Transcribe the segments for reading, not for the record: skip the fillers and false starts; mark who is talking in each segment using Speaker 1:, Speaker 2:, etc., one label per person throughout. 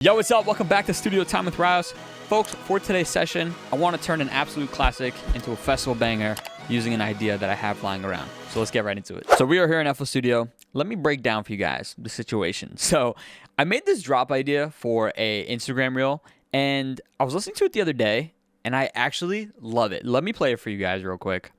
Speaker 1: Yo, what's up? Welcome back to Studio Time with Ryos. Folks, for today's session, I want to turn an absolute classic into a festival banger using an idea that I have lying around. So let's get right into it. So we are here in FL Studio. Let me break down for you guys the situation. So I made this drop idea for a Instagram reel, and I was listening to it the other day, and I actually love it. Let me play it for you guys real quick.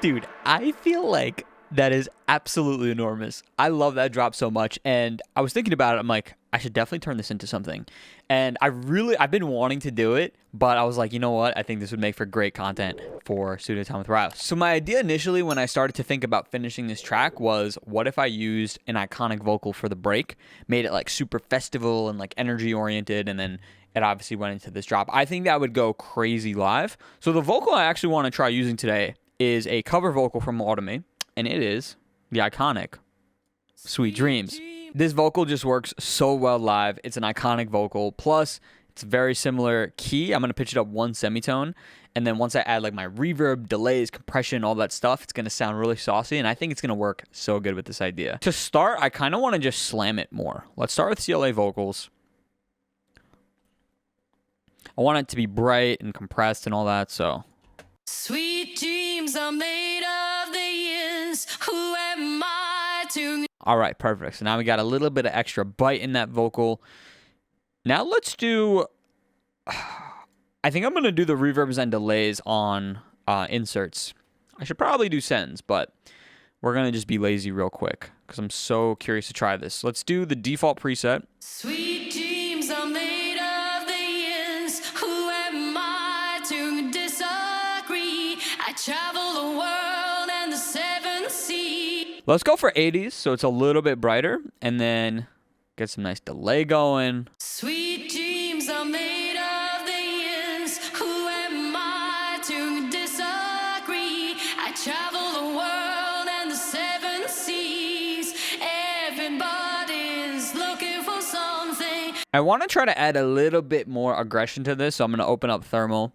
Speaker 1: Dude, I feel like that is absolutely enormous. I love that drop so much, and I was thinking about it. I'm like, I should definitely turn this into something. And I've been wanting to do it, but I was like, you know what? I think this would make for great content for Studio Time with Ryos. So my idea initially when I started to think about finishing this track was, what if I used an iconic vocal for the break, made it like super festival and like energy oriented, and then it obviously went into this drop. I think that would go crazy live. So the vocal I actually want to try using today is a cover vocal from Melodic, and it is the iconic Sweet Dreams. This vocal just works so well live. It's an iconic vocal, plus it's very similar key. I'm going to pitch it up one semitone, and then once I add like my reverb, delays, compression, all that stuff, it's going to sound really saucy, and I think it's going to work so good with this idea. To start, I kind of want to just slam it more. Let's start with CLA vocals. I want it to be bright and compressed and all that, so...
Speaker 2: Sweet dreams are made of the years. Who am I to...
Speaker 1: All right, perfect. So now we got a little bit of extra bite in that vocal. Now let's do... I think I'm going to do the reverbs and delays on inserts. I should probably do sends, but we're going to just be lazy real quick because I'm so curious to try this. Let's do the default preset.
Speaker 2: Sweet dreams are made of the years. Who am I to disagree? I travel the world and the seven seas.
Speaker 1: Let's go for 80s, so it's a little bit brighter, and then get some nice delay going.
Speaker 2: Sweet dreams are made of the years. Who am I to disagree? I travel the world and the seven seas. Everybody's looking for something.
Speaker 1: I want to try to add a little bit more aggression to this, so I'm going to open up thermal.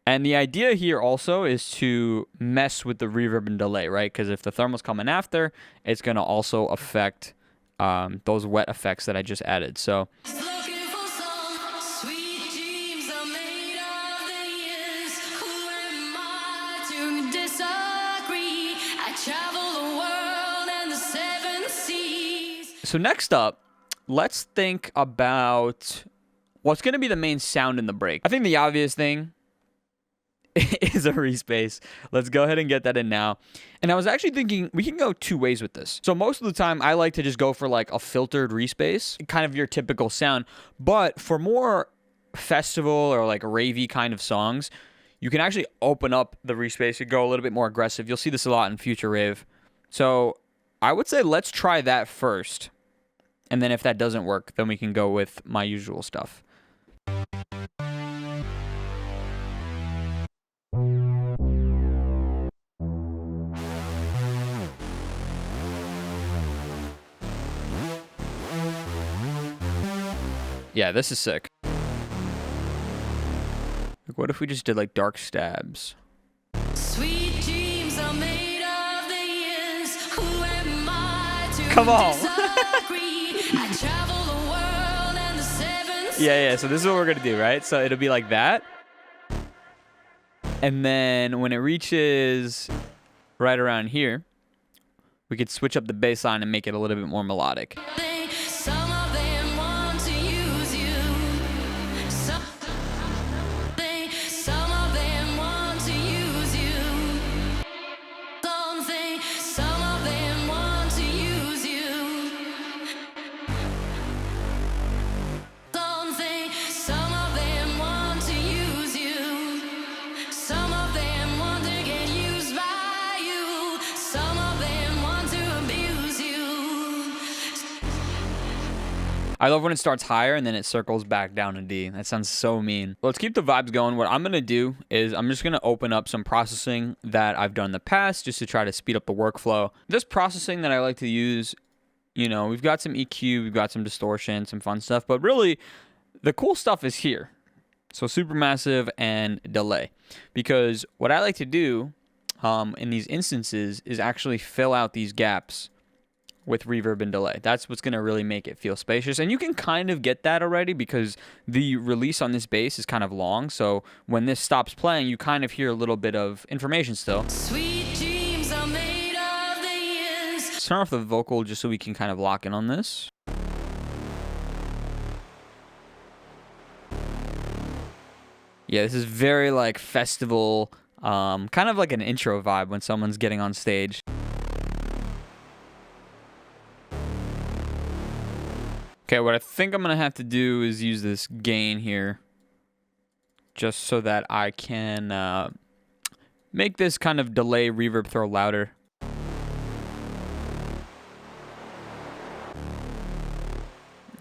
Speaker 1: And the idea here also is to mess with the reverb and delay, right? Because if the thermal's coming after, it's going to also affect those wet effects that I just added. So
Speaker 2: Looking for some sweet dreams are made of the years. Who am I to disagree? I travel the world and the seven seas.
Speaker 1: So next up, let's think about what's going to be the main sound in the break. I think the obvious thing is a respace. Let's go ahead and get that in now. And I was actually thinking we can go two ways with this. So most of the time I like to just go for like a filtered respace, kind of your typical sound. But for more festival or like ravey kind of songs, you can actually open up the respace and go a little bit more aggressive. You'll see this a lot in future rave. So I would say let's try that first. And then if that doesn't work, then we can go with my usual stuff. Yeah, this is sick. Like, what if we just did like dark stabs?
Speaker 2: Sweet dreams are made of the years. Who am I to
Speaker 1: Come on.
Speaker 2: disagree? I travel the world and the seven seas.
Speaker 1: Yeah, so this is what we're gonna do, right? So it'll be like that. And then when it reaches right around here, we could switch up the bass line and make it a little bit more melodic.
Speaker 2: Some of them want to use you. Some of them want to use you. Some of them want to use you. Some of them want to use you. Some of them want to get used by you. Some of them want to abuse you.
Speaker 1: I love when it starts higher and then it circles back down to D. That sounds so mean. Let's keep the vibes going. What I'm going to do is I'm just going to open up some processing that I've done in the past just to try to speed up the workflow. This processing that I like to use, you know, we've got some EQ, we've got some distortion, some fun stuff, but really the cool stuff is here. So supermassive and delay. Because what I like to do in these instances is actually fill out these gaps with reverb and delay. That's what's going to really make it feel spacious. And you can kind of get that already because the release on this bass is kind of long. So when this stops playing, you kind of hear a little bit of information still.
Speaker 2: Sweet dreams are made of the years.
Speaker 1: Let's turn off the vocal just so we can kind of lock in on this. Yeah, this is very like festival, kind of like an intro vibe when someone's getting on stage. Okay, what I think I'm going to have to do is use this gain here just so that I can make this kind of delay reverb throw louder.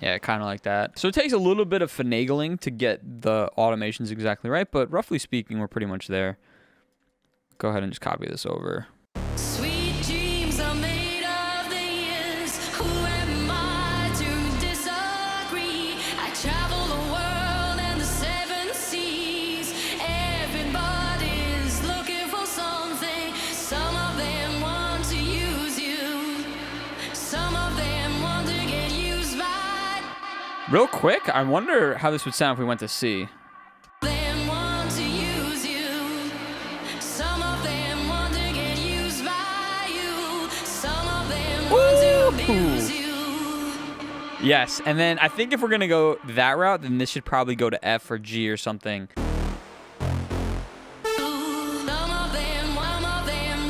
Speaker 1: Yeah, kind of like that. So it takes a little bit of finagling to get the automations exactly right, but roughly speaking, we're pretty much there. Go ahead and just copy this over.
Speaker 2: Sweet dreams are made of the years. Who am I to disagree? I travel the world and the seven seas. Everybody's looking for something. Some of them want to use you. Some of them want to get used by.
Speaker 1: Real quick, I wonder how this would sound if we went to C.
Speaker 2: Them want to use you. Some of them want to get used by you. Some of them want to abuse you.
Speaker 1: Yes, and then I think if we're going to go that route, then this should probably go to F or G or something.
Speaker 2: Some of them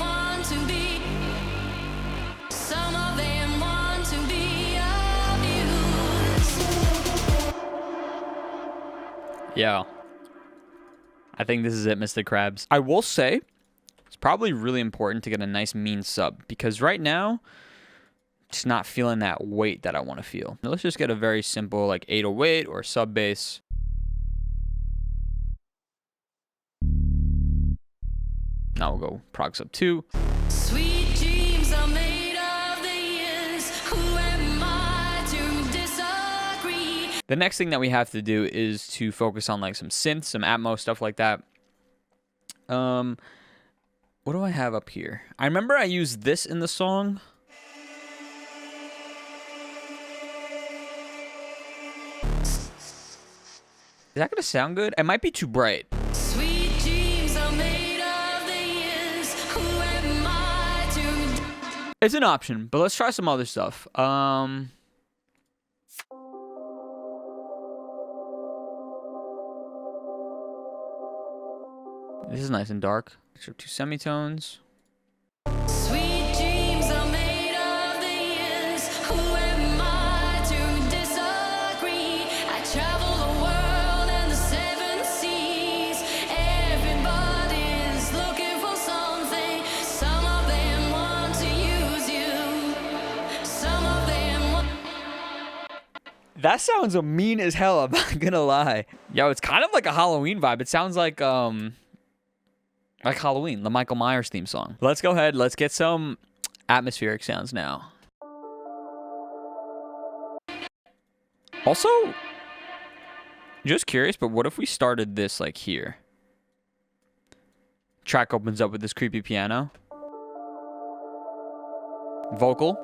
Speaker 2: want to be. Some of them want to be abused.
Speaker 1: Yeah. I think this is it, Mr. Krabs. I will say, it's probably really important to get a nice mean sub, because right now, just not feeling that weight that I want to feel. Now let's just get a very simple like 808 or sub bass. Now we'll go prog sub 2.
Speaker 2: Sweet dreams are made of the years. Who am I to disagree?
Speaker 1: The next thing that we have to do is to focus on like some synths, some Atmos, stuff like that. What do I have up here? I remember I used this in the song. Is that gonna sound good? It might be too bright.
Speaker 2: Sweet dreams are made of the years. Who am I to?
Speaker 1: It's an option, but let's try some other stuff. This is nice and dark. So 2 semitones.
Speaker 2: Sweet dreams are made of the years. Who am I to disagree? I travel the world and the seven seas. Everybody's looking for something. Some of them want to use you. Some of them want.
Speaker 1: That sounds mean as hell, I'm not gonna lie. Yo, it's kind of like a Halloween vibe. It sounds like Halloween, the Michael Myers theme song. Let's go ahead. Let's get some atmospheric sounds now. Also, just curious, but what if we started this like here? Track opens up with this creepy piano. Vocal.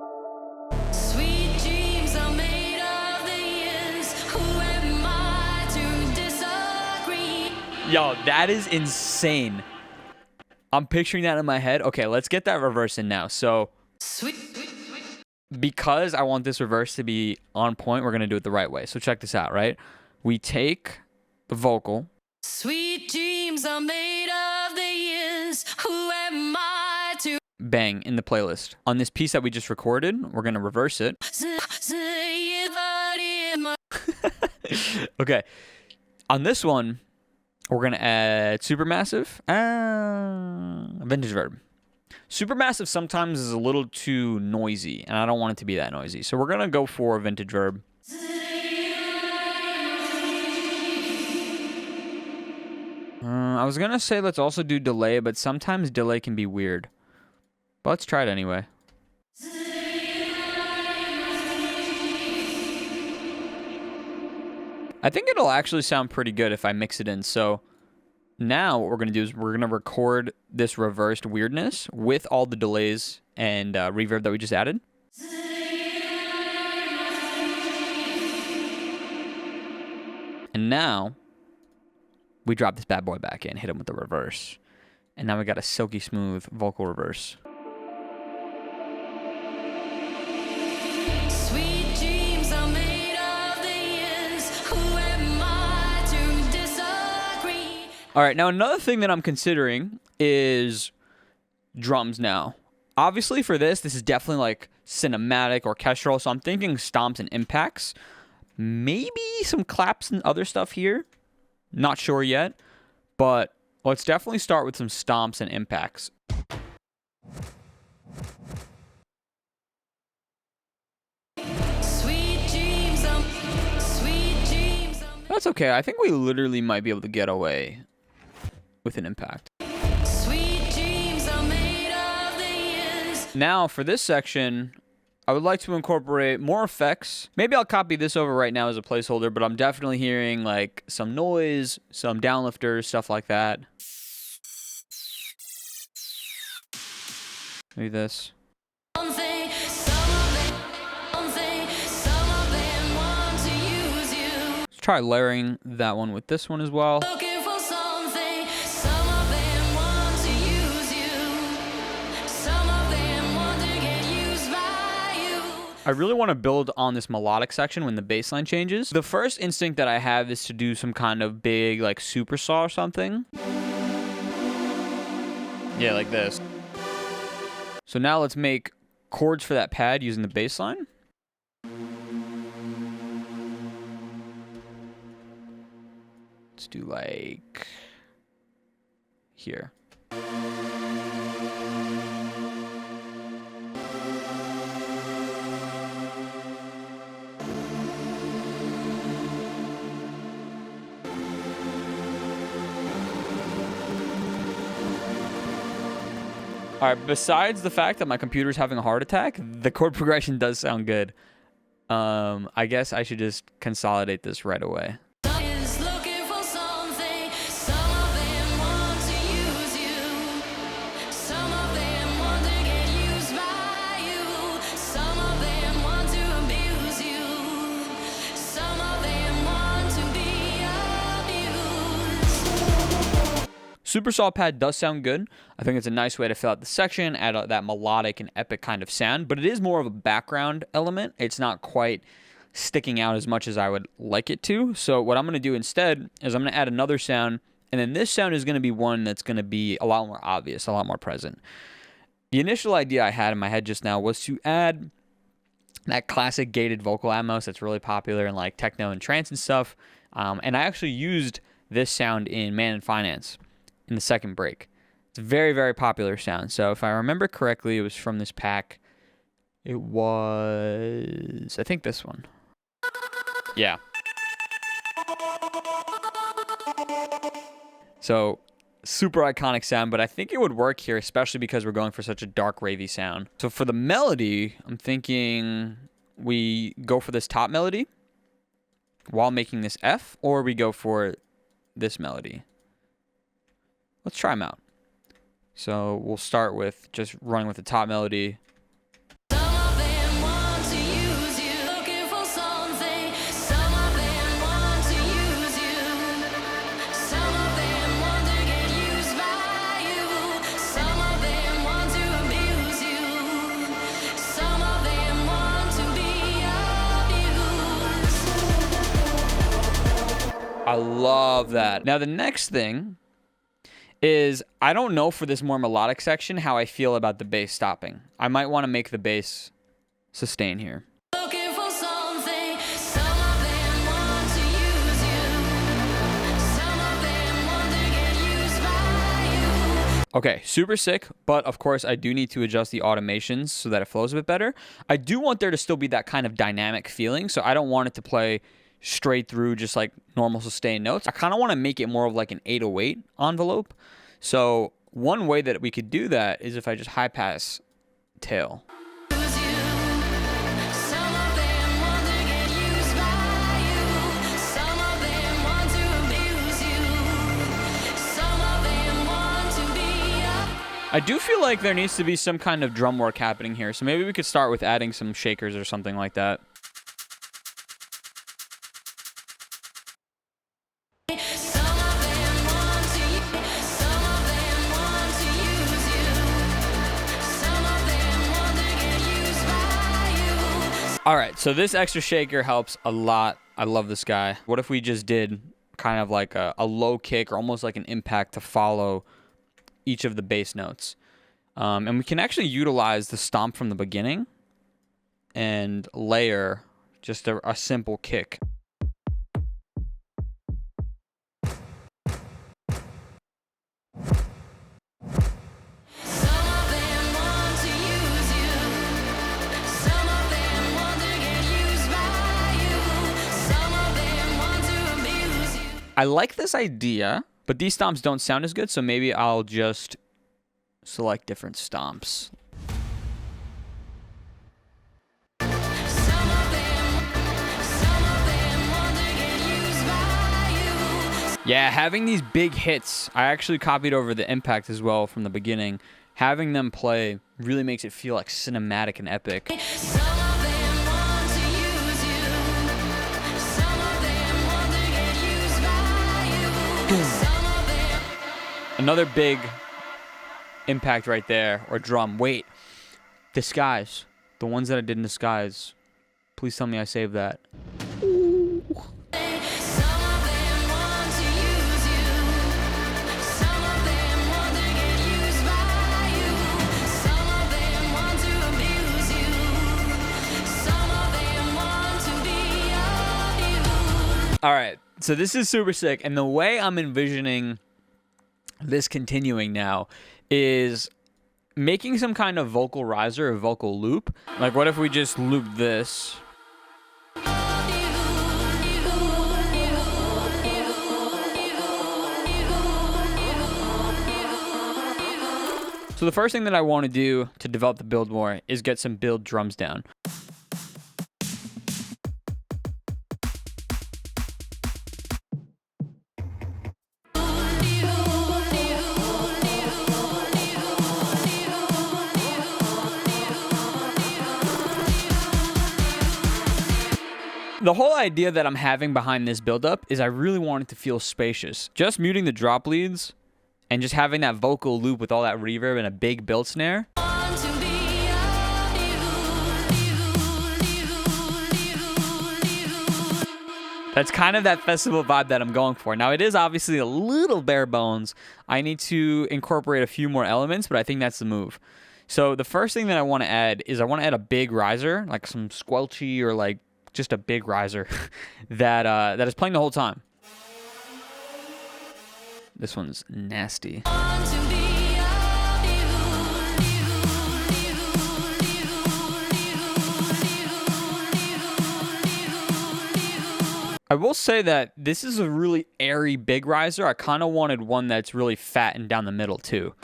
Speaker 2: Sweet dreams are made of the years. Who am I to disagree?
Speaker 1: Yo, that is insane. I'm picturing that in my head. Okay, let's get that reverse in now. So,
Speaker 2: Sweet.
Speaker 1: because I want this reverse to be on point, we're going to do it the right way. So check this out, right? We take the vocal.
Speaker 2: Sweet dreams are made of the years. Who am I to?
Speaker 1: Bang, in the playlist. On this piece that we just recorded, we're going to reverse it.
Speaker 2: Say it in my.
Speaker 1: Okay. On this one, we're going to add supermassive. Vintage verb. Supermassive sometimes is a little too noisy, and I don't want it to be that noisy. So we're going to go for vintage verb. I was going to say let's also do delay, but sometimes delay can be weird. But let's try it anyway. I think it'll actually sound pretty good if I mix it in. So now what we're going to do is we're going to record this reversed weirdness with all the delays and reverb that we just added. And now we drop this bad boy back in, hit him with the reverse. And now we got a silky smooth vocal reverse.
Speaker 2: Sweet dreams are made of the years. Who am I to disagree?
Speaker 1: All right, now another thing that I'm considering is drums now. Obviously for this is definitely like cinematic, orchestral, so I'm thinking stomps and impacts. Maybe some claps and other stuff here. Not sure yet, but let's definitely start with some stomps and impacts.
Speaker 2: Sweet dreams are
Speaker 1: That's okay. I think we literally might be able to get away with an impact.
Speaker 2: sweet dreams are made of the years.
Speaker 1: Now for this section, I would like to incorporate more effects. Maybe I'll copy this over right now as a placeholder, but I'm definitely hearing like some noise, some downlifters, stuff like that. Maybe this.
Speaker 2: One thing, some of them want to use you.
Speaker 1: Let's try layering that one with this one as well.
Speaker 2: Looking for something, some of them want to use you. Some of them want to get used by you.
Speaker 1: I really want to build on this melodic section when the bass line changes. The first instinct that I have is to do some kind of big like super saw or something. Yeah, like this. So now let's make chords for that pad using the bass line. Let's do like here. All right, besides the fact that my computer's having a heart attack, the chord progression does sound good. I guess I should just consolidate this right away.
Speaker 2: Is looking for something, some of them want to use you. Some of them want to get used by you. Some of them want to abuse you. Some of them want to be abused.
Speaker 1: Super saw pad does sound good. I think it's a nice way to fill out the section, add that melodic and epic kind of sound, but it is more of a background element. It's not quite sticking out as much as I would like it to. So what I'm going to do instead is I'm going to add another sound, and then this sound is going to be one that's going to be a lot more obvious, a lot more present. The initial idea I had in my head just now was to add that classic gated vocal atmos that's really popular in like techno and trance and stuff. And I actually used this sound in Man in Finance in the second break. It's a very, very popular sound. So if I remember correctly, it was from this pack. It was, I think this one. Yeah. So super iconic sound, but I think it would work here, especially because we're going for such a dark, ravey sound. So for the melody, I'm thinking we go for this top melody while making this F, or we go for this melody. Let's try them out. So we'll start with just running with the top melody.
Speaker 2: Some of them want to use you. Looking for something. Some of them want to use you. Some of them want to get used by you. Some of them want to abuse you. Some of them want to be abused.
Speaker 1: I love that. Now the next thing is I don't know for this more melodic section how I feel about the bass stopping. I might want to make the bass sustain here.
Speaker 2: Looking for something. Some of them want to use you. Some of them want to get used by you.
Speaker 1: Okay, super sick, but of course I do need to adjust the automations so that it flows a bit better. I do want there to still be that kind of dynamic feeling, so I don't want it to play straight through just like normal sustained notes. I kind of want to make it more of like an 808 envelope. So one way that we could do that is if I just high pass tail.
Speaker 2: Some of them want to get used by you. Some of
Speaker 1: I do feel like there needs to be some kind of drum work happening here. So maybe we could start with adding some shakers or something like that. All right, so this extra shaker helps a lot. I love this guy. What if we just did kind of like a low kick or almost like an impact to follow each of the bass notes? And we can actually utilize the stomp from the beginning and layer just a simple kick. I like this idea, but these stomps don't sound as good, so maybe I'll just select different stomps. Yeah, having these big hits, I actually copied over the impact as well from the beginning. Having them play really makes it feel like cinematic and epic. Another big impact right there, or drum. Wait, the skies. The ones that I did in the skies. Please tell me I saved that. Ooh. All right, so this is super sick, and the way I'm envisioning this continuing now is making some kind of vocal riser or vocal loop. Like, what if we just loop this? So the first thing that I want to do to develop the build more is get some build drums down. The whole idea that I'm having behind this build-up is I really want it to feel spacious. Just muting the drop leads and just having that vocal loop with all that reverb and a big build snare. That's kind of that festival vibe that I'm going for. Now, it is obviously a little bare bones. I need to incorporate a few more elements, but I think that's the move. So the first thing that I want to add is I want to add a big riser, like some squelchy or like just a big riser that is playing the whole time. This one's nasty. I will say that this is a really airy big riser. I kind of wanted one that's really fat and down the middle too.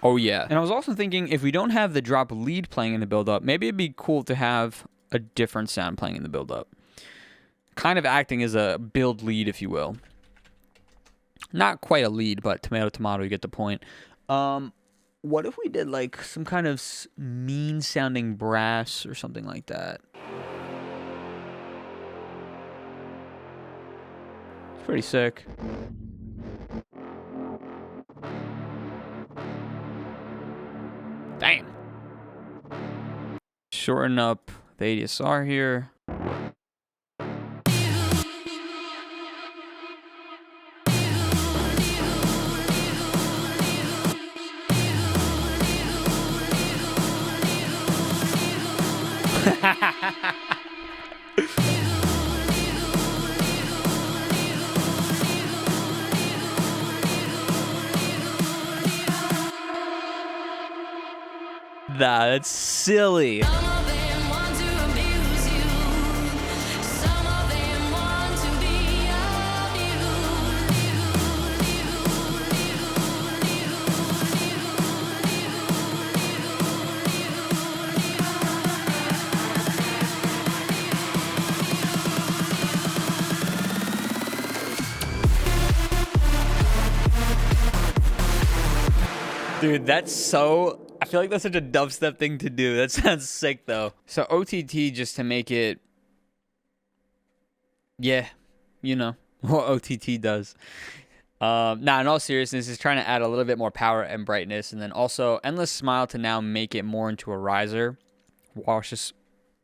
Speaker 1: Oh yeah. And I was also thinking, if we don't have the drop lead playing in the build-up, maybe it'd be cool to have a different sound playing in the build-up. Kind of acting as a build lead, if you will. Not quite a lead, but tomato, tomato, you get the point. What if we did like some kind of mean-sounding brass or something like that? It's pretty sick. Damn. Shorten up the ADSR here. That's silly. Dude, that's so... I feel like that's such a dubstep thing to do. That sounds sick, though. So OTT, just to make it... Yeah, you know what OTT does. Nah, in all seriousness, it's trying to add a little bit more power and brightness. And then also Endless Smile to now make it more into a riser. Wash this...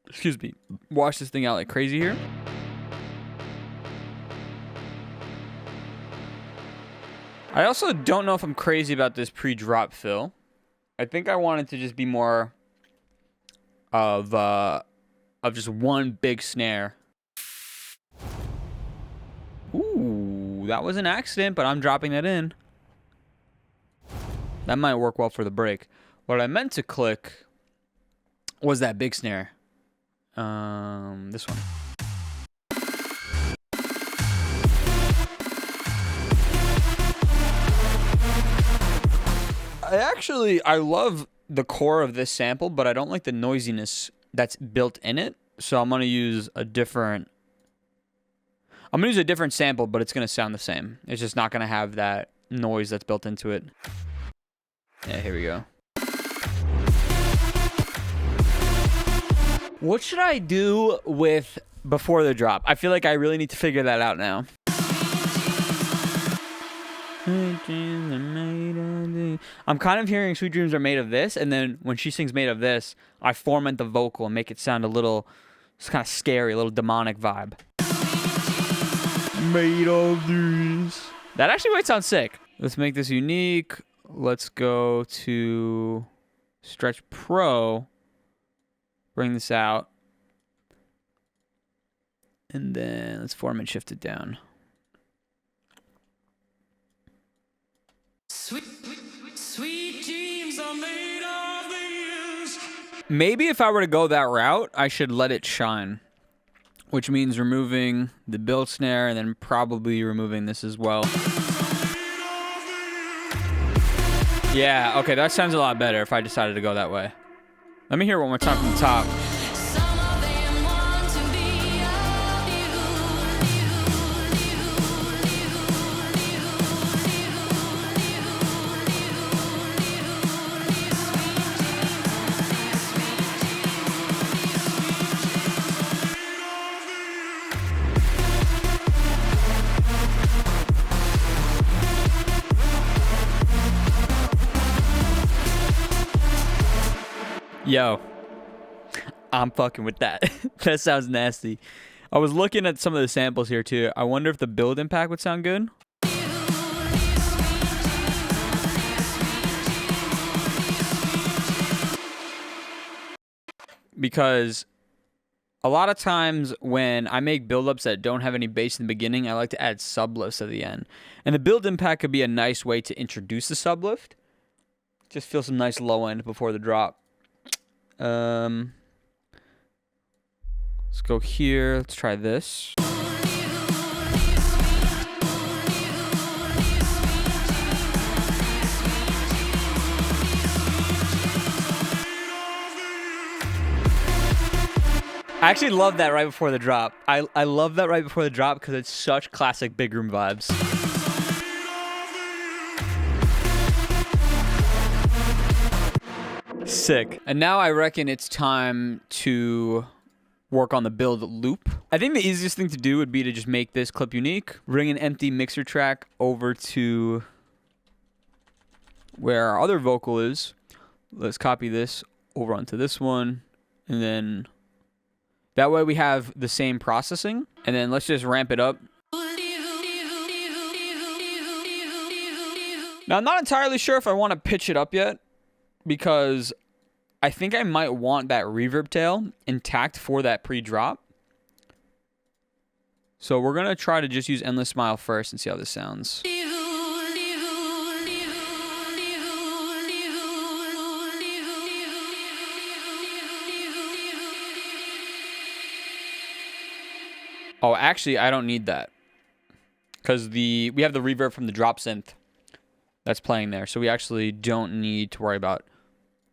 Speaker 1: Excuse me. Wash this thing out like crazy here. I also don't know if I'm crazy about this pre-drop fill. I think I want it to just be more of just one big snare. Ooh, that was an accident, but I'm dropping that in. That might work well for the break. What I meant to click was that big snare. This one. I love the core of this sample, but I don't like the noisiness that's built in it. So I'm going to use a different sample, but it's going to sound the same. It's just not going to have that noise that's built into it. Yeah, here we go. What should I do with before the drop? I feel like I really need to figure that out now. I'm kind of hearing Sweet Dreams Are Made of This, and then when she sings Made of This, I format the vocal and make it sound a little, it's kind of scary, a little demonic vibe. Made of this. That actually might sound sick. Let's make this unique. Let's go to Stretch Pro. Bring this out. And then let's format shift it down.
Speaker 2: Sweet dreams are made of these.
Speaker 1: Maybe if I were to go that route, I should let it shine. Which means removing the build snare and then probably removing this as well. Yeah, okay, that sounds a lot better if I decided to go that way. Let me hear it one more time from the top.
Speaker 2: Some of them want to be of
Speaker 1: Yo, I'm fucking with that. That sounds nasty. I was looking at some of the samples here too. I wonder if the build impact would sound good. Because a lot of times when I make build-ups that don't have any bass in the beginning, I like to add sublifts at the end. And the build impact could be a nice way to introduce the sublift. Just feel some nice low end before the drop. Let's go here. Let's try this. I actually love that right before the drop. I love that right before the drop because it's such classic big room vibes. Sick. And now I reckon it's time to work on the build loop. I think the easiest thing to do would be to just make this clip unique, bring an empty mixer track over to where our other vocal is. Let's copy this over onto this one, and then that way we have the same processing, and then let's just ramp it up. Now, I'm not entirely sure if I want to pitch it up yet, because I think I might want that reverb tail intact for that pre-drop. So we're going to try to just use Endless Smile first and see how this sounds. Oh, actually, I don't need that, because we have the reverb from the drop synth that's playing there, so we actually don't need to worry about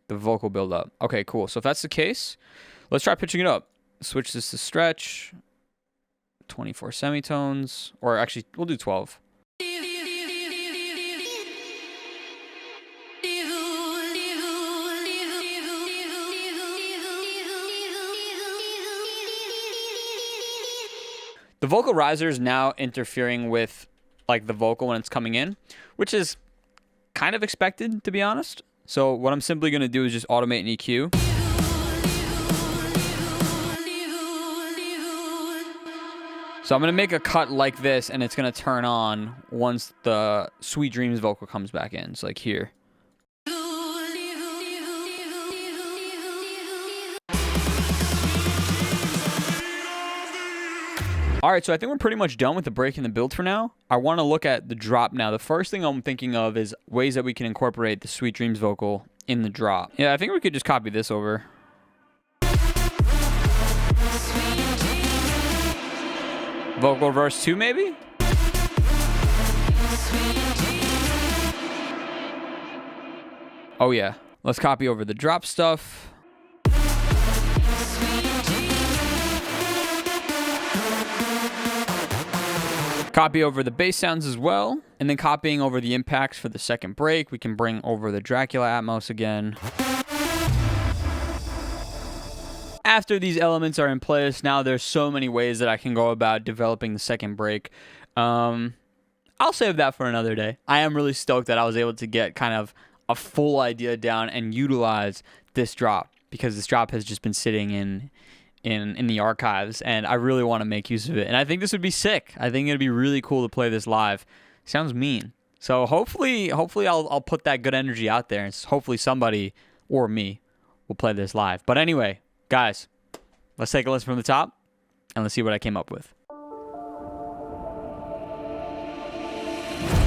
Speaker 1: the vocal build-up. Okay, cool. So if that's the case, let's try pitching it up. Switch this to stretch, 24 semitones, or actually, we'll do 12. The vocal riser is now interfering with like the vocal when it's coming in, which is kind of expected, to be honest. So what I'm simply going to do is just automate an EQ. So I'm going to make a cut like this, and it's going to turn on once the Sweet Dreams vocal comes back in. So like here. All right, so I think we're pretty much done with the break and the build for now. I want to look at the drop now. The first thing I'm thinking of is ways that we can incorporate the Sweet Dreams vocal in the drop. Yeah, I think we could just copy this over. Vocal verse 2, maybe? Oh, yeah. Let's copy over the drop stuff. Copy over the bass sounds as well. And then copying over the impacts for the second break. We can bring over the Dracula Atmos again. After these elements are in place, now there's so many ways that I can go about developing the second break. I'll save that for another day. I am really stoked that I was able to get kind of a full idea down and utilize this drop, because this drop has just been sitting in the archives, and I really want to make use of it. And I think this would be sick. I think it'd be really cool to play this live. Sounds mean. So hopefully I'll put that good energy out there, and hopefully somebody or me will play this live. But anyway, guys, let's take a listen from the top, and let's see what I came up with.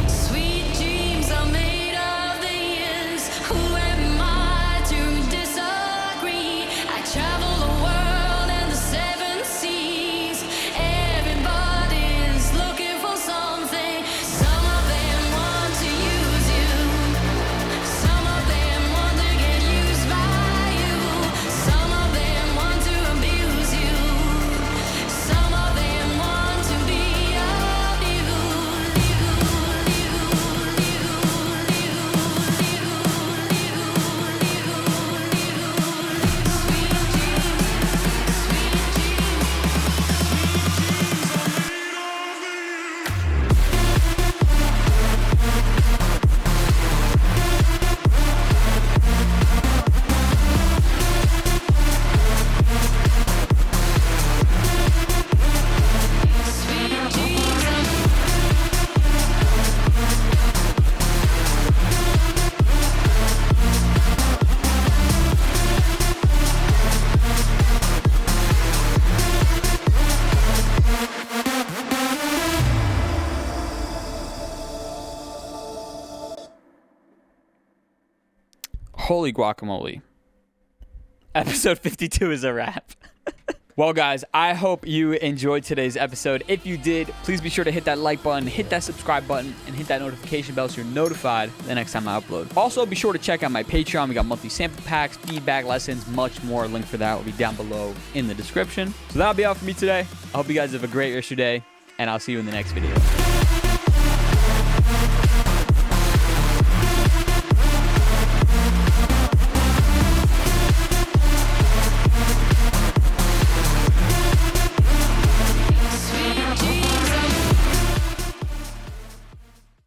Speaker 2: Sweet dreams are made of the years. Who am I to disagree? I travel the world and the seven seas. Everybody's looking for something. Some of them want to use you. Some of them want to get used by you. Some of them want to abuse you. Some of them want to be of you.
Speaker 1: Holy guacamole. Episode 52 is a wrap. Well, guys, I hope you enjoyed today's episode. If you did, please be sure to hit that like button, hit that subscribe button, and hit that notification bell so you're notified the next time I upload. Also, be sure to check out my Patreon. We got monthly sample packs, feedback lessons, much more. Link for that will be down below in the description. So that'll be all for me today. I hope you guys have a great rest of your day, and I'll see you in the next video.